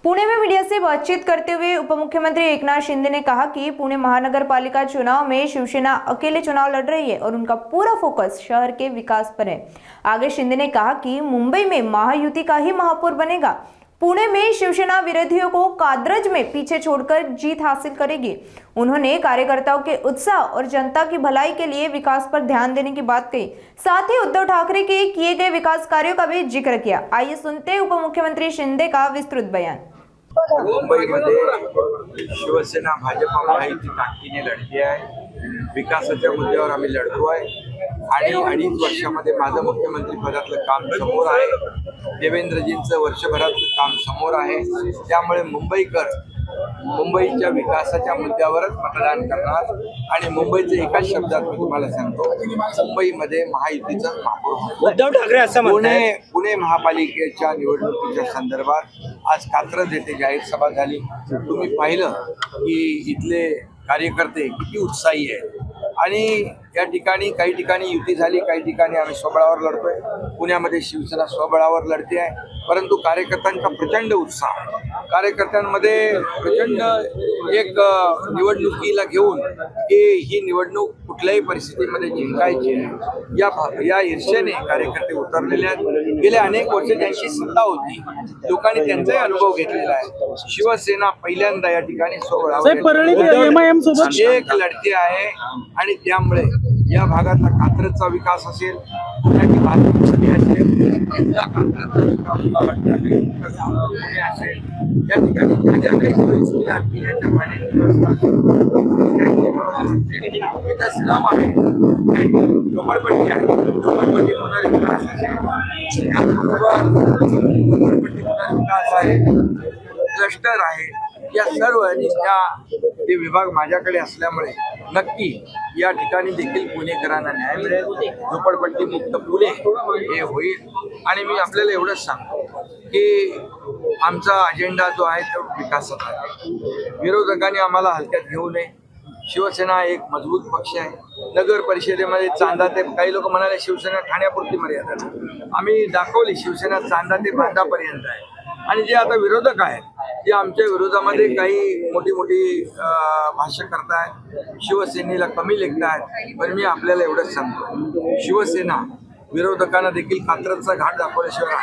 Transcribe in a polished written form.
पुणे में मीडिया से बातचीत करते हुए उप मुख्यमंत्री एकनाथ शिंदे ने कहा कि पुणे महानगर पालिका चुनाव में शिवसेना अकेले चुनाव लड़ रही है और उनका पूरा फोकस शहर के विकास पर है। आगे शिंदे ने कहा कि मुंबई में महायुति का ही महापौर बनेगा। पुणे में शिवसेना विरोधियों को काद्रज में पीछे छोड़कर जीत हासिल करेगी। उन्होंने कार्यकर्ताओं के उत्साह और जनता की भलाई के लिए विकास पर ध्यान देने की बात कही। साथ ही उद्धव ठाकरे के किए गए विकास कार्यों का भी जिक्र किया। आइए सुनते हैं उप मुख्यमंत्री शिंदे का विस्तृत बयान। मुंबईमध्ये शिवसेना भाजपा महायुती ताकदीने लढती आहे। विकासाच्या मुद्द्यावर आम्ही लढतो आहे आणि 2.5 वर्षामध्ये माझं मुख्यमंत्री पदातलं काम समोर आहे। देवेंद्रजींचं वर्षभरातलं काम समोर आहे। त्यामुळे मुंबईच्या विकासाच्या मुद्द्यावरच मतदान करणार आणि मुंबईचे एकाच शब्दात मी तुम्हाला सांगतो, मुंबईमध्ये महायुतीचा महापौर उद्धव ठाकरे असं म्हणतात। पुणे महापालिकेच्या निवडणुकीच्या संदर्भात आज कात्रज येथे जाहीर सभा झाली। तुम्ही पाहिलं की इथले कार्यकर्ते किती उत्साही आहेत आणि या ठिकाणी काही ठिकाणी युती झाली, काही ठिकाणी आम्ही स्वबळावर लढतोय। पुण्यामध्ये शिवसेना स्वबळावर लढते आहे, परंतु कार्यकर्त्यांचा प्रचंड उत्साह, कार्यकर्त्यांमध्ये प्रचंड एक निवडणुकीला घेऊन की ही निवडणूक कुठल्याही परिस्थितीमध्ये जिंकायची या ईर्षेने कार्यकर्ते उतरलेले आहेत। गेल्या अनेक वर्ष त्यांची सत्ता होती, लोकांनी त्यांचाही अनुभव घेतलेला आहे। शिवसेना पहिल्यांदा या ठिकाणी स्वबळावर एक लढती आहे आणि त्यामुळे या भागातला कात्रजचा विकास असेल, पुण्याची बातमी असेल, या ठिकाणी ज्या काही सोयीसुविधा पिण्याच्या पाण्याची स्लम आहे, झोपडपट्टी आहे, झोपडपट्टी पुनर्विकास आहे, क्लस्टर आहे, या सर्व ते विभाग माझ्याकडे असल्यामुळे नक्की या ठिकाणी देखील पुणेकरांना न्याय मिळेल। झोपडपट्टी मुक्त पुणे हे होईल आणि मी आपल्याला एवढंच सांगतो की आमचा अजेंडा जो आहे तो विकासाचा आहे। विरोधकांनी आम्हाला हलक्यात घेऊ नये। शिवसेना एक मजबूत पक्ष आहे। नगर परिषदेमध्ये चांदा ते काही लोक म्हणाले शिवसेना ठाण्यापुरती मर्यादा, आम्ही दाखवली शिवसेना चांदा ते बांधापर्यंत आहे। आणि जे आता विरोधक आहेत जे आमच्या विरोधामध्ये काही मोठी भाष्य करतायत, शिवसेनेला कमी लेखतायत, पण मी आपल्याला एवढंच सांगतो, शिवसेना विरोधकांना देखील कात्रजचा घाट दाखवल्याशिवाय